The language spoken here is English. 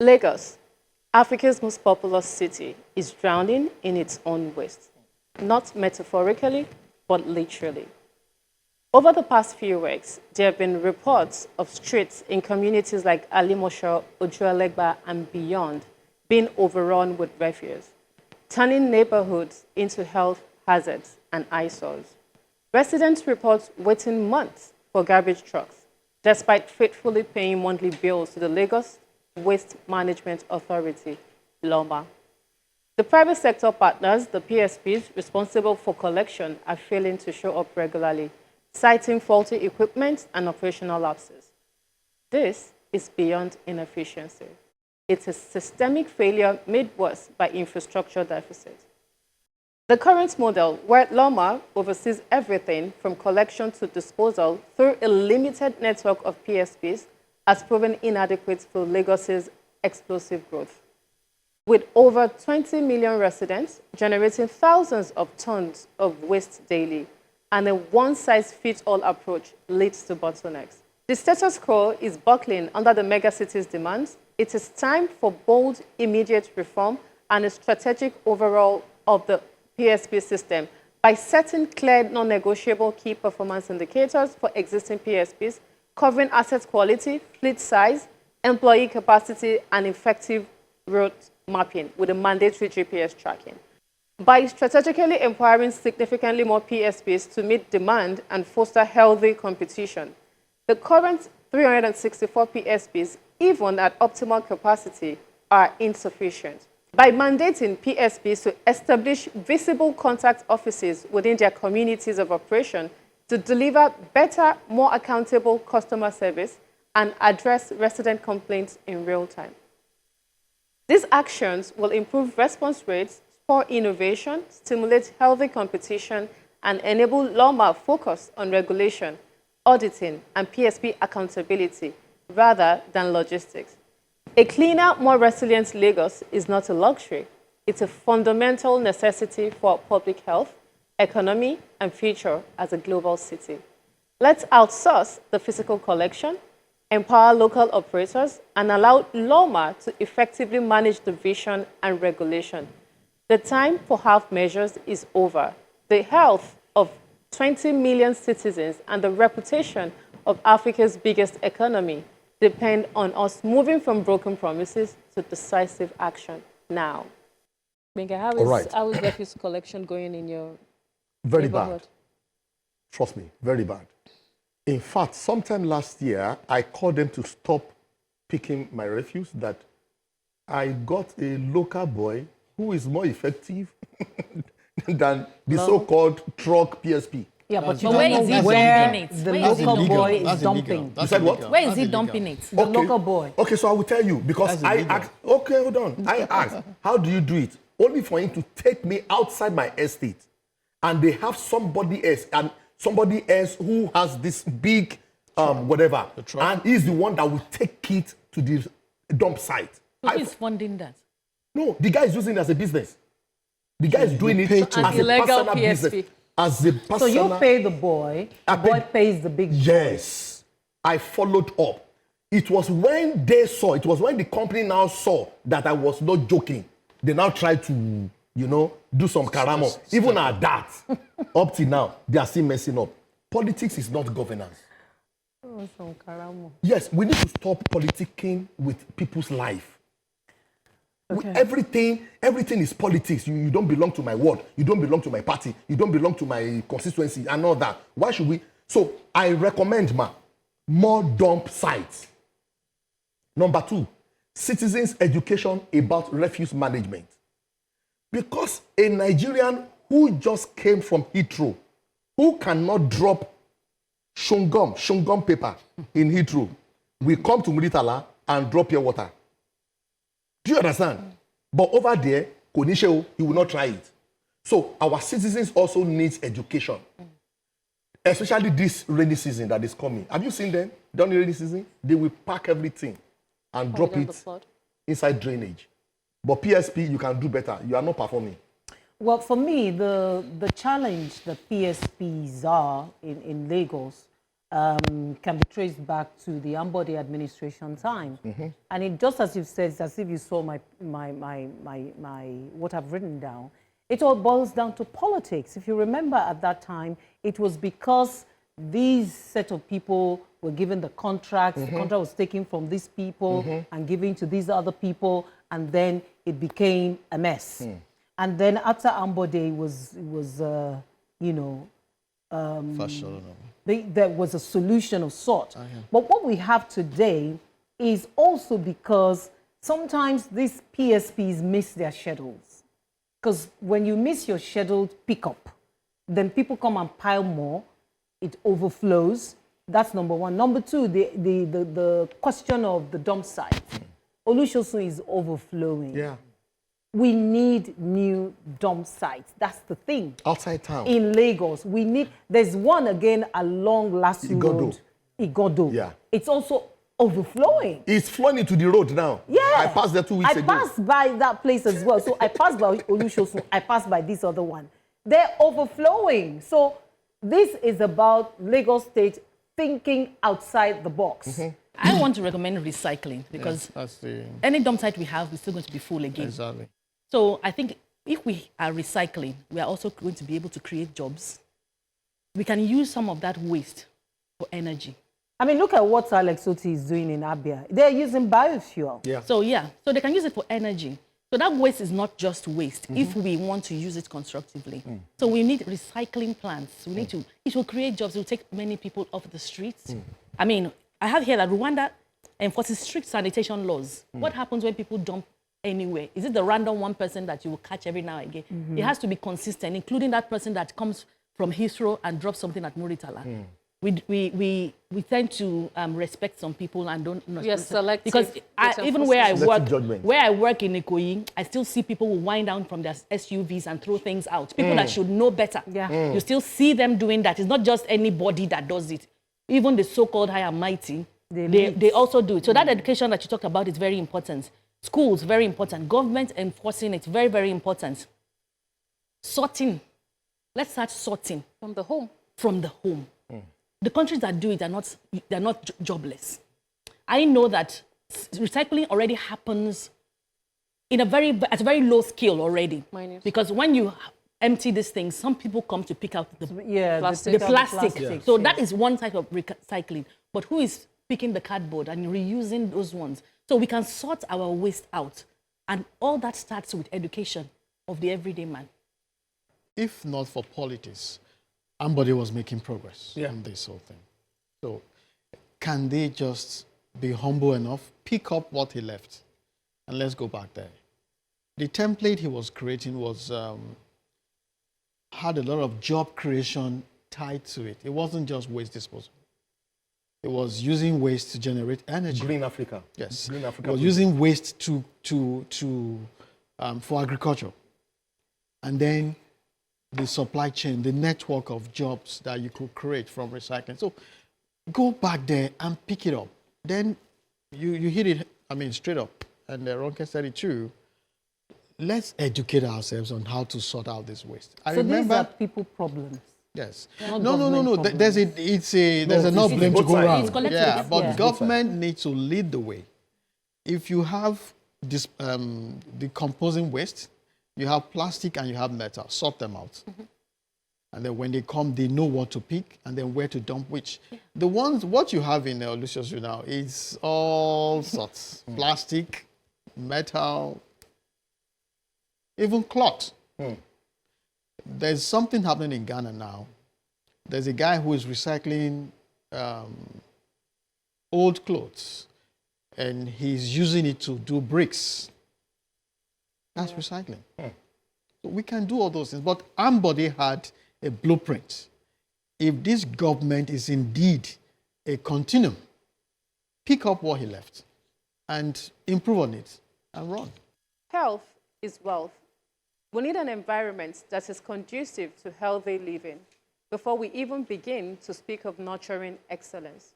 Lagos, Africa's most populous city, is drowning in its own waste, not metaphorically, but literally. Over the past few weeks, there have been reports of streets in communities like Alimosho, Ojuelegba, and beyond being overrun with refuse, turning neighborhoods into health hazards and eyesores. Residents report waiting months for garbage trucks, despite faithfully paying monthly bills to the Lagos Waste Management Authority, LAWMA. The private sector partners, the PSPs responsible for collection, are failing to show up regularly, citing faulty equipment and operational lapses. This is beyond inefficiency. It's a systemic failure made worse by infrastructure deficit. The current model, where LAWMA oversees everything from collection to disposal through a limited network of PSPs, has proven inadequate for Lagos's explosive growth. With over 20 million residents generating thousands of tons of waste daily, and a one-size-fits-all approach leads to bottlenecks. The status quo is buckling under the megacity's demands. It is time for bold, immediate reform and a strategic overhaul of the PSP system by setting clear, non-negotiable key performance indicators for existing PSPs, covering asset quality, fleet size, employee capacity, and effective route mapping with a mandatory GPS tracking. By strategically empowering significantly more PSPs to meet demand and foster healthy competition, the current 364 PSPs, even at optimal capacity, are insufficient. By mandating PSPs to establish visible contact offices within their communities of operation to deliver better, more accountable customer service and address resident complaints in real time. These actions will improve response rates, spur innovation, stimulate healthy competition, and enable LAWMA focus on regulation, auditing, and PSP accountability rather than logistics. A cleaner, more resilient Lagos is not a luxury. It's a fundamental necessity for public health, economy, and future as a global city. Let's outsource the physical collection, empower local operators, and allow LAWMA to effectively manage the vision and regulation. The time for half measures is over. The health of 20 million citizens and the reputation of Africa's biggest economy depend on us moving from broken promises to decisive action now. Minga, how is refuse collection going in your Very neighborhood? bad. Trust me, very bad. In fact, sometime last year, I called them to stop picking my refuse, that I got a local boy who is more effective than the so-called truck PSP. Yeah, but you Where don't is he know where dumping it? the Where is he local dumping boy it? is dumping. You said what? Where is he dumping it? The local boy. Okay, so I will tell you, because I asked, okay, hold on. I asked, how do you do it? Only for him to take me outside my estate. And they have somebody else who has this big whatever. And he's the one that will take it to the dump site. So who is funding that? No, the guy is using it as a business. The guy is doing it an as a illegal personal PSP. business. As a personal. So you pay the boy pays the big boy. Yes. I followed up. It was when they saw, it was when the company now saw that I was not joking. They now tried to, do some karamo. Even at that, up till now, they are still messing up. Politics is not governance. Oh, some karamo. Yes, we need to stop politicking with people's life. Okay. Everything is politics. You don't belong to my ward. You don't belong to my party. You don't belong to my constituency and all that. Why should we? So I recommend more dump sites. Number 2, citizens' education about refuse management. Because a Nigerian who just came from Heathrow, who cannot drop shungum paper in Heathrow, will come to Muritala and drop your water. Do you understand? But over there, Konisheo, he will not try it. So our citizens also need education. Especially this rainy season that is coming. Have you seen them? During the rainy season, they will pack everything and drop it inside drainage. But PSP, you can do better. You are not performing. Well, for me, the challenge that PSPs are in Lagos can be traced back to the Ambode administration time. And it just as you've said, it's as if you saw my what I've written down. It all boils down to politics. If you remember at that time, it was because these set of people were given the contracts, the contract was taken from these people and given to these other people, and then it became a mess. And then after Ambode, it was you know, there was a solution of sort. But what we have today is also because sometimes these PSPs miss their schedules. Because when you miss your scheduled pickup, then people come and pile more, it overflows. That's number one. Number two, the question of the dump site. Olushosu is overflowing. Yeah. We need new dump sites. That's the thing. Outside town. In Lagos, we need, there's one again along Lasu Road. Igodo. Yeah. It's also overflowing. It's flowing into the road now. Yeah. I passed there 2 weeks ago. I passed by that place as well. So I passed by Olushosu, I passed by this other one. They're overflowing. So this is about Lagos State thinking outside the box. I want to recommend recycling because any dump site we have is still going to be full again. Exactly. So I think if we are recycling, we are also going to be able to create jobs. We can use some of that waste for energy. I mean, look at what Alex Oti is doing in Abia. They're using biofuel. Yeah. So so they can use it for energy. So that waste is not just waste if we want to use it constructively. So we need recycling plants. We need to, it will create jobs. It will take many people off the streets. I mean, I have here that Rwanda enforces strict sanitation laws. What happens when people dump anywhere? Is it the random one person that you will catch every now and again? It has to be consistent, including that person that comes from Heathrow and drops something at Muritala. We tend to respect some people and don't. We are selective. Because even where I work in Ikoyi, I still see people who wind down from their SUVs and throw things out. People that should know better. You still see them doing that. It's not just anybody that does it. Even the so-called high and mighty, they also do it. So that education that you talk about is very important. Schools, very important. Government enforcing it, very, very important. Sorting. Let's start sorting. From the home. From the home. The countries that do it they're not jobless. I know that recycling already happens at a very low scale already. Because when you empty these things, some people come to pick out the plastic. So that is one type of recycling. But who is picking the cardboard and reusing those ones? So we can sort our waste out. And all that starts with education of the everyday man. If not for politics, Ambode was making progress on this whole thing. So can they just be humble enough, pick up what he left, and let's go back there? The template he was creating was had a lot of job creation tied to it. It wasn't just waste disposal. It was using waste to generate energy. Green Africa. Yes. Green Africa. It was using waste for agriculture. And then the supply chain, the network of jobs that you could create from recycling. So go back there and pick it up. Then you hit it, I mean, straight up. And Ronke said it too. Let's educate ourselves on how to sort out this waste. I remember These are people problems. Yes. Not No. government There's enough blame to go around. It's collective. Yeah, but government needs to lead the way. If you have this decomposing waste, you have plastic and you have metal, sort them out. And then when they come, they know what to pick and then where to dump which. What you have in Olushosu now is all sorts. Plastic, metal, even cloth. There's something happening in Ghana now. There's a guy who is recycling old clothes and he's using it to do bricks. That's recycling. So we can do all those things. But Ambode had a blueprint. If this government is indeed a continuum, pick up what he left and improve on it and run. Health is wealth. We need an environment that is conducive to healthy living before we even begin to speak of nurturing excellence.